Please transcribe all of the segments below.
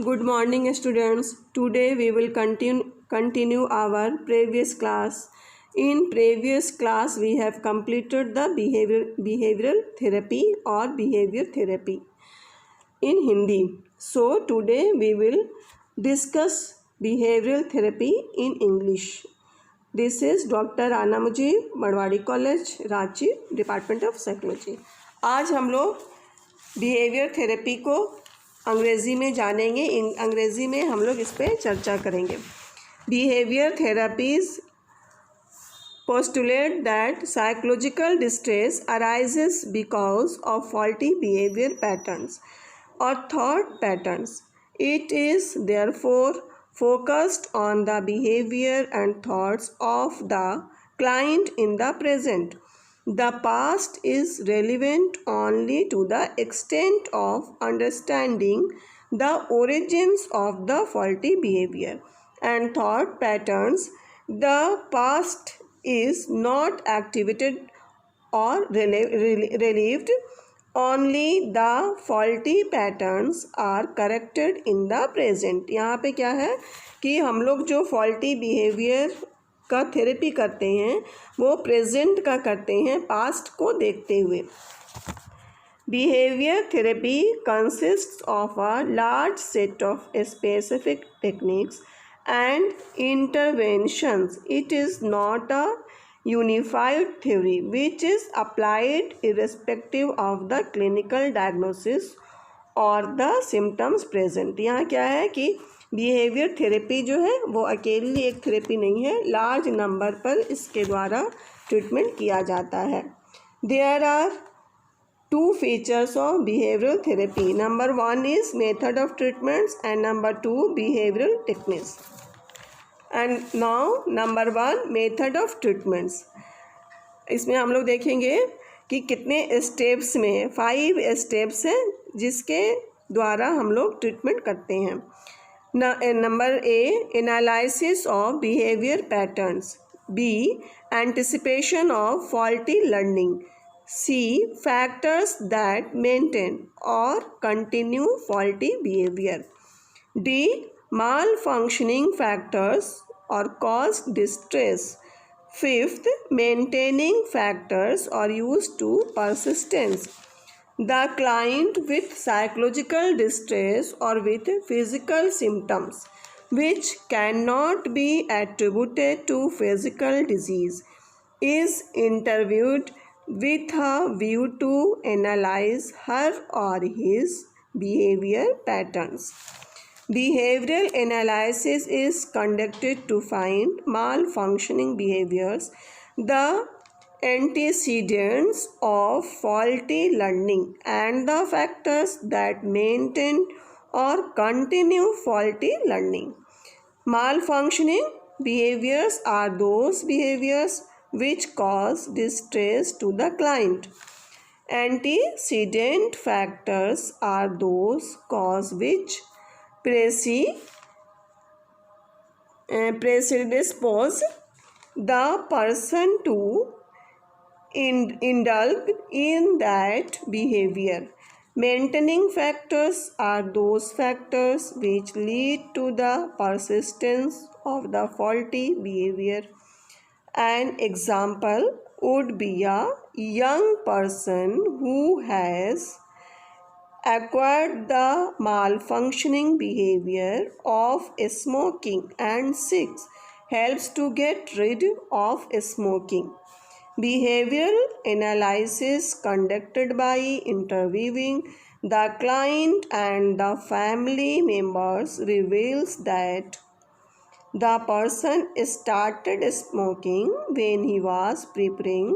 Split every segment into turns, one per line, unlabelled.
Good morning, students. Today we will continue our previous class. In previous class, we have completed the behavioral therapy or behavior therapy in Hindi. So today we will discuss behavioral therapy in English. This is Dr. Ana Mujib, Marwadi College, Ranchi, Department of Psychology. आज हम लोग behaviour therapy को अंग्रेज़ी में जानेंगे. अंग्रेज़ी में हम लोग इस पर चर्चा करेंगे. Behaviour therapies postulate that psychological distress arises because of faulty behavior patterns or thought patterns. It is therefore focused on the behavior and thoughts of the client in the present. The past is relevant only to the extent of understanding the origins of the faulty behavior and thought patterns. The past is not activated or relieved. Only the faulty patterns are corrected in the present. यहाँ पे क्या है कि हम लोग जो faulty behavior का therapy करते हैं वो प्रेजेंट का करते हैं, पास्ट को देखते हुए. Behavior therapy consists of a large set of specific techniques and interventions. It is not a unified theory which is applied irrespective of the clinical diagnosis or the symptoms present. यहाँ क्या है कि behaviour therapy जो है वो अकेली एक therapy नहीं है, लार्ज नंबर पर इसके द्वारा ट्रीटमेंट किया जाता है. There are two features of behavioral therapy. Number 1 is method of treatments and number 2 behavioral techniques. And now number 1 method of treatments. इसमें हम लोग देखेंगे कि कितने स्टेप्स में 5 स्टेप्स हैं जिसके द्वारा हम लोग ट्रीटमेंट करते हैं. Number A analysis of behaviour patterns, B anticipation of faulty learning, C. Factors that maintain or continue faulty behavior. D. Malfunctioning factors or cause distress. 5th, maintaining factors are used to persistence. The client with psychological distress or with physical symptoms which cannot be attributed to physical disease is interviewed with a view to analyze her or his behavior patterns. Behavioral analysis is conducted to find malfunctioning behaviors, the antecedents of faulty learning, and the factors that maintain or continue faulty learning. Malfunctioning behaviors are those behaviors which cause distress to the client. Antecedent factors are those cause which predispose the person to indulge in that behavior. Maintaining factors are those factors which lead to the persistence of the faulty behavior. An example would be a young person who has acquired the malfunctioning behavior of smoking and seeks helps to get rid of smoking. Behavioral analysis conducted by interviewing the client and the family members reveals that the person started smoking when he was preparing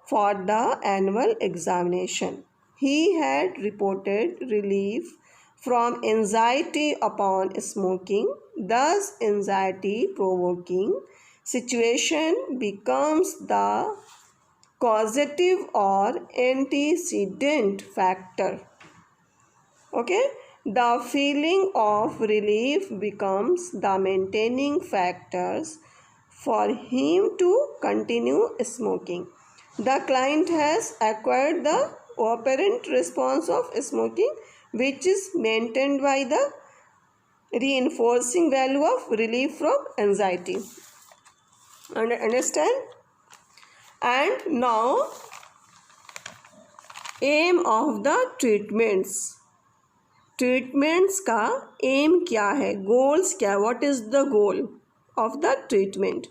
for the annual examination. He had reported relief from anxiety upon smoking. Thus, anxiety-provoking situation becomes the causative or antecedent factor. Okay? The feeling of relief becomes the maintaining factors for him to continue smoking. The client has acquired the operant response of smoking which is maintained by the reinforcing value of relief from anxiety. Understand? And now aim of the treatments का aim क्या है, goals क्या है, what is the goal of the treatment?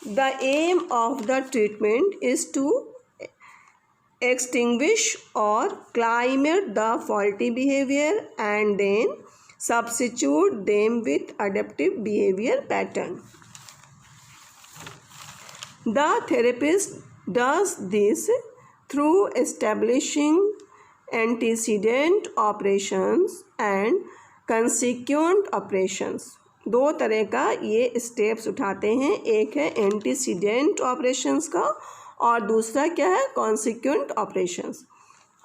The aim of the treatment is to extinguish or climate the faulty behavior and then substitute them with adaptive behavior pattern. The therapist does this through establishing antecedent operations and consequent operations. दो तरह का ये steps उठाते हैं, एक है antecedent operations का और दूसरा क्या है, कॉन्सिक्वेंट ऑपरेशंस.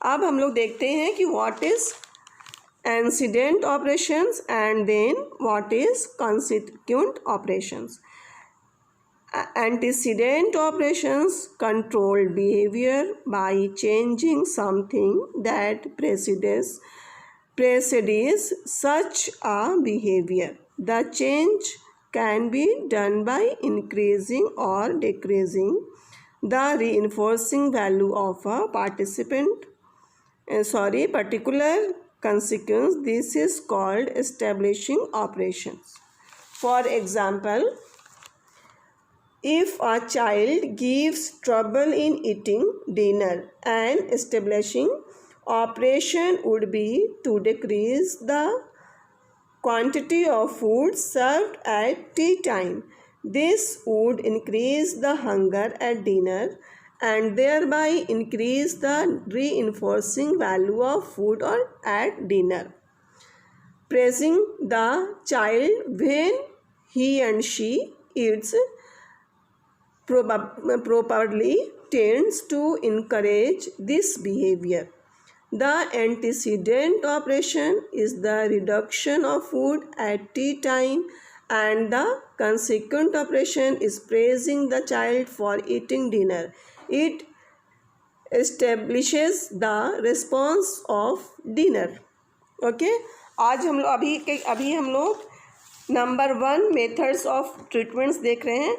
अब हम लोग देखते हैं कि what is antecedent operations and then what is consequent operations. Antecedent operations control behavior by changing something that precedes such a behavior. The change can be done by increasing or decreasing the reinforcing value of a particular consequence. This is called establishing operations. For example, if a child gives trouble in eating dinner, an establishing operation would be to decrease the quantity of food served at tea time. This would increase the hunger at dinner and thereby increase the reinforcing value of food or at dinner. Praising the child when he and she eats properly tends to encourage this behavior. The antecedent operation is the reduction of food at tea time and the consequent operation is praising the child for eating dinner. It establishes the response of dinner. Okay? आज हम लोग अभी हम लोग number 1 methods of treatments देख रहे हैं.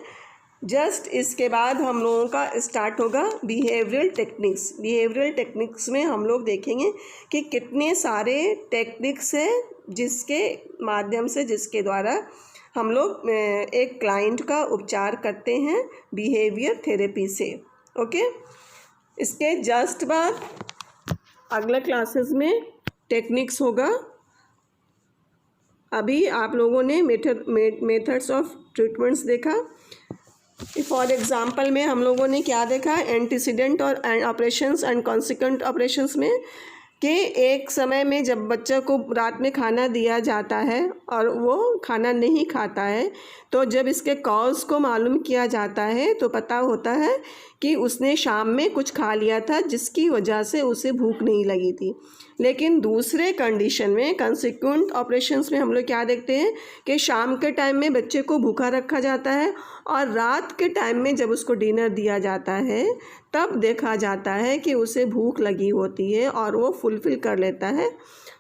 Just इसके बाद हम लोगों का स्टार्ट होगा बिहेवियरल टेक्निक्स. बिहेवियरल टेक्निक्स में हम लोग देखेंगे कि कितने सारे टेक्निक्स हैं जिसके माध्यम से जिसके द्वारा हम लोग एक क्लाइंट का उपचार करते हैं बिहेवियर थेरेपी से. ओके, इसके जस्ट बाद अगला क्लासेस में टेक्निक्स होगा. अभी आप लोगों ने मेथड्स ऑफ ट्रीटमेंट्स देखा. फॉर एग्ज़ाम्पल में हम लोगों ने क्या देखा, एंटीसीडेंट और ऑपरेशंस एंड कॉन्सिक्वेंट ऑपरेशंस में कि एक समय में जब बच्चे को रात में खाना दिया जाता है और वो खाना नहीं खाता है, तो जब इसके कॉज को मालूम किया जाता है तो पता होता है कि उसने शाम में कुछ खा लिया था जिसकी वजह से उसे भूख नहीं लगी थी. लेकिन दूसरे कंडीशन में कॉन्सिक्वेंट ऑपरेशंस में हम लोग क्या देखते हैं कि शाम के टाइम में बच्चे को भूखा रखा जाता है और रात के टाइम में जब उसको डिनर दिया जाता है तब देखा जाता है कि उसे भूख लगी होती है और वो फुलफ़िल कर लेता है,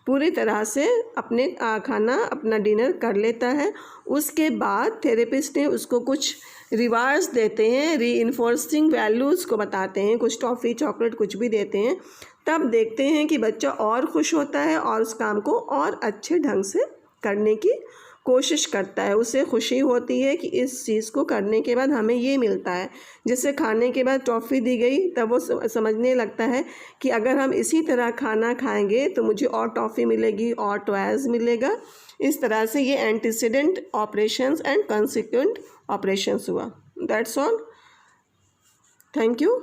पूरी तरह से अपने खाना अपना डिनर कर लेता है. उसके बाद थेरेपिस्ट ने उसको कुछ रिवार्ड्स देते हैं, रीइंफोर्सिंग वैल्यूज़ को बताते हैं, कुछ टॉफ़ी चॉकलेट कुछ भी देते हैं. तब देखते हैं कि बच्चा और खुश होता है और उस काम को और अच्छे ढंग से करने की कोशिश करता है. उसे खुशी होती है कि इस चीज़ को करने के बाद हमें ये मिलता है. जैसे खाने के बाद टॉफ़ी दी गई तब वो समझने लगता है कि अगर हम इसी तरह खाना खाएंगे तो मुझे और टॉफ़ी मिलेगी और टॉयज़ मिलेगा. इस तरह से ये antecedent operations and consequent operations हुआ. That's all. Thank you.